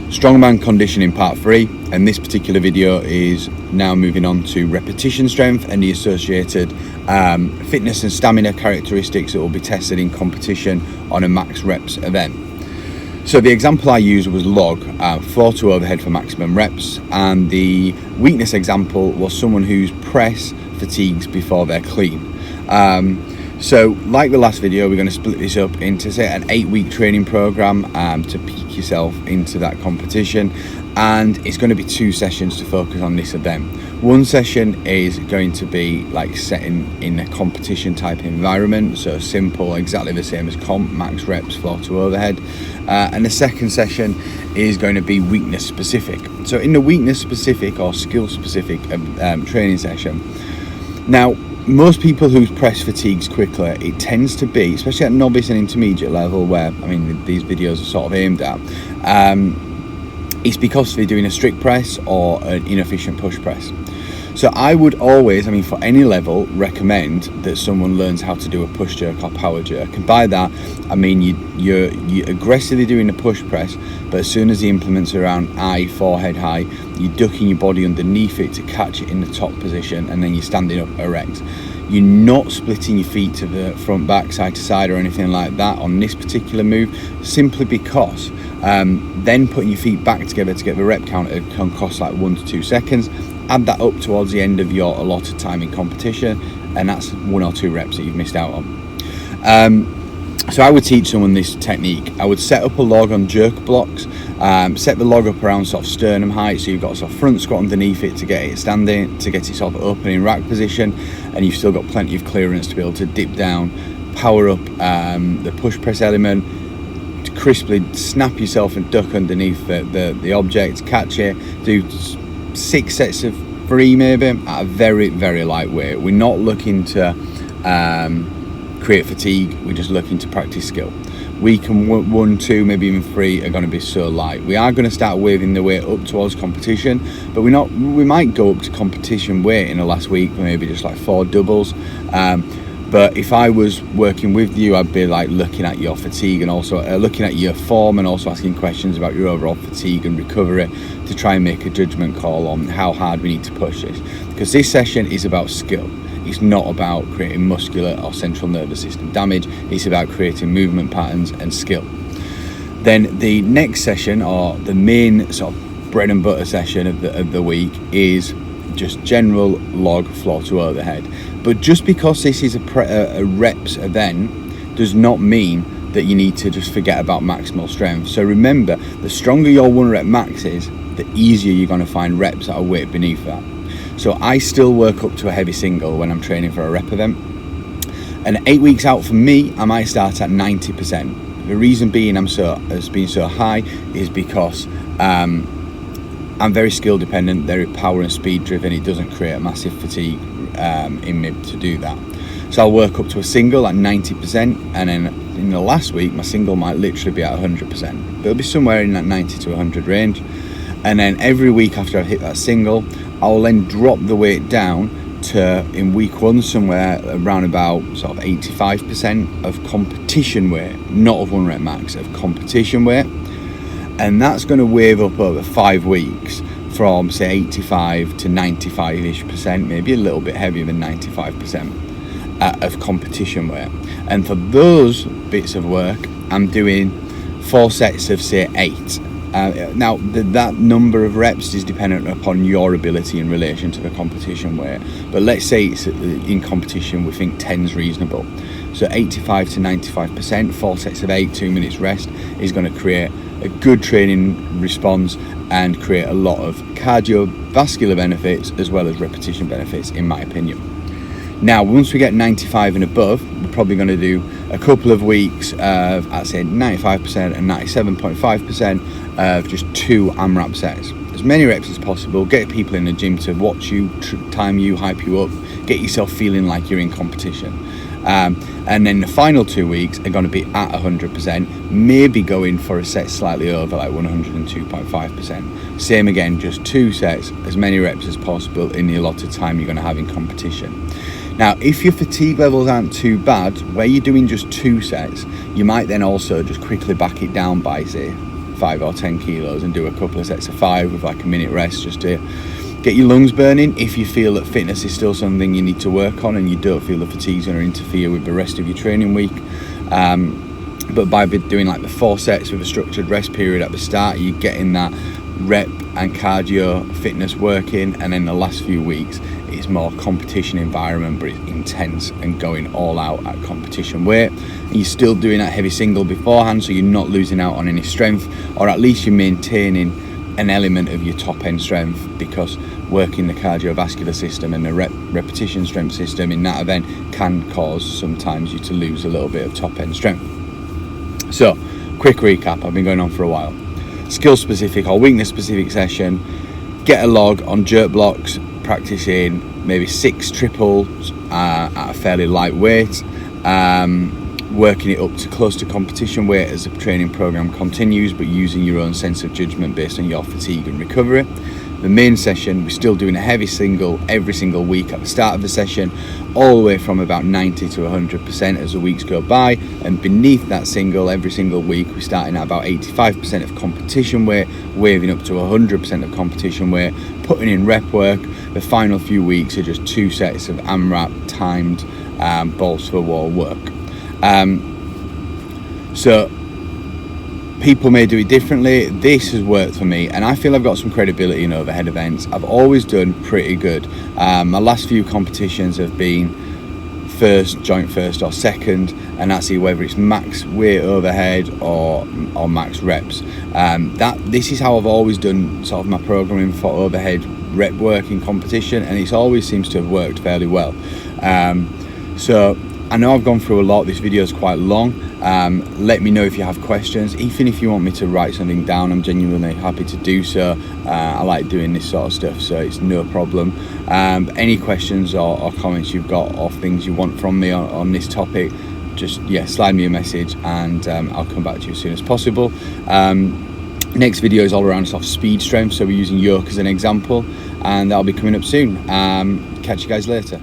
Strongman conditioning part 3, and this particular video is now moving on to repetition strength and the associated fitness and stamina characteristics that will be tested in competition on a max reps event. So the example I used was log, floor to overhead for maximum reps, and the weakness example was someone whose press fatigues before they're clean. So like the last video, we're going to split this up into, say, an 8-week training program to peak yourself into that competition, and it's going to be 2 sessions to focus on this event. One session is going to be like setting in a competition type environment, so simple, exactly the same as comp, max reps, floor to overhead, and the second session is going to be weakness specific. So in the weakness specific or skill specific training session, now most people whose press fatigues quickly, it tends to be, especially at novice and intermediate level, where these videos are sort of aimed at, it's because they're doing a strict press or an inefficient push press. So I would always, for any level, recommend that someone learns how to do a push jerk or power jerk. And by that, you're aggressively doing a push press, but as soon as the implements are around forehead high, you're ducking your body underneath it to catch it in the top position, and then you're standing up erect. You're not splitting your feet to the front, back, side to side or anything like that on this particular move, simply because then putting your feet back together to get the rep count can cost like 1 to 2 seconds. Add that up towards the end of your allotted time in competition, and that's 1 or 2 reps that you've missed out on. So I would teach someone this technique. I would set up a log on jerk blocks, set the log up around sort of sternum height, so you've got a sort of front squat underneath it to get it standing, to get it sort of open in rack position, and you've still got plenty of clearance to be able to dip down, power up the push press element, to crisply snap yourself and duck underneath the object, catch it, do 6 sets of 3 maybe at a very, very light weight. We're not looking to create fatigue, we're just looking to practice skill. Week 1, 2, maybe even 3 are going to be so light. We are going to start waving the weight up towards competition, but we might go up to competition weight in the last week, maybe just like 4 doubles. But if I was working with you, I'd be like looking at your fatigue and also looking at your form, and also asking questions about your overall fatigue and recovery to try and make a judgment call on how hard we need to push this. Because this session is about skill. It's not about creating muscular or central nervous system damage. It's about creating movement patterns and skill. Then the next session, or the main sort of bread and butter session of the week, is just general log floor to overhead. But just because this is a reps event does not mean that you need to just forget about maximal strength. So remember, the stronger your 1 rep max is, the easier you're going to find reps at a weight beneath that. So I still work up to a heavy single when I'm training for a rep event. And 8 weeks out for me, I might start at 90%. The reason being it's been so high is because I'm very skill dependent, very power and speed driven. It doesn't create a massive fatigue in me to do that. So I'll work up to a single at 90%, and then in the last week my single might literally be at 100%. But it'll be somewhere in that 90 to 100 range. And then every week after I've hit that single, I'll then drop the weight down to, in week 1, somewhere around about sort of 85% of competition weight, not of 1 rep max, of competition weight. And that's going to wave up over 5 weeks from, say, 85 to 95-ish%, maybe a little bit heavier than 95% of competition weight. And for those bits of work, I'm doing 4 sets of, say, 8. Now, that number of reps is dependent upon your ability in relation to the competition weight. But let's say it's in competition, we think 10's reasonable. So 85 to 95%, 4 sets of 8, 2 minutes rest, is going to create a good training response and create a lot of cardiovascular benefits as well as repetition benefits, in my opinion. Now, once we get 95 and above, we're probably going to do a couple of weeks of, I'd say, 95% and 97.5% of just 2 AMRAP sets. As many reps as possible, get people in the gym to watch you, time you, hype you up, get yourself feeling like you're in competition. And then the final 2 weeks are going to be at 100%, maybe going for a set slightly over, like 102.5%. Same again, just 2 sets, as many reps as possible in the allotted time you're going to have in competition. Now, if your fatigue levels aren't too bad, where you're doing just 2 sets, you might then also just quickly back it down by, say, 5 or 10 kilos and do a couple of sets of 5 with like a minute rest, just to get your lungs burning. If you feel that fitness is still something you need to work on and you don't feel the fatigue's going to interfere with the rest of your training week, but by doing like the 4 sets with a structured rest period at the start, you're getting that rep and cardio fitness working, and then the last few weeks it's more competition environment, but it's intense and going all out at competition weight. And you're still doing that heavy single beforehand, so you're not losing out on any strength, or at least you're maintaining an element of your top end strength, because working the cardiovascular system and the repetition strength system in that event can cause sometimes you to lose a little bit of top end strength. So quick recap, I've been going on for a while. Skill specific or weakness specific session, get a log on jerk blocks, practicing maybe 6 triples at a fairly light weight, working it up to close to competition weight as the training program continues, but using your own sense of judgment based on your fatigue and recovery. The main session, we're still doing a heavy single every single week at the start of the session, all the way from about 90 to 100% as the weeks go by, and beneath that single every single week we're starting at about 85% of competition weight, waving up to 100% of competition weight, putting in rep work. The final few weeks are just 2 sets of AMRAP timed balls for wall work. So people may do it differently. This has worked for me, and I feel I've got some credibility in overhead events. I've always done pretty good. My last few competitions have been first, joint first or second, and that's whether it's max weight overhead or max reps. This is how I've always done sort of my programming for overhead rep work in competition, and it always seems to have worked fairly well. So I know I've gone through a lot. This video is quite long. Let me know if you have questions. Even if you want me to write something down, I'm genuinely happy to do so. I like doing this sort of stuff, so it's no problem. Any questions or comments you've got, or things you want from me on this topic, just slide me a message, and I'll come back to you as soon as possible. Next video is all around soft speed strength, so we're using yoke as an example, and that'll be coming up soon. Catch you guys later.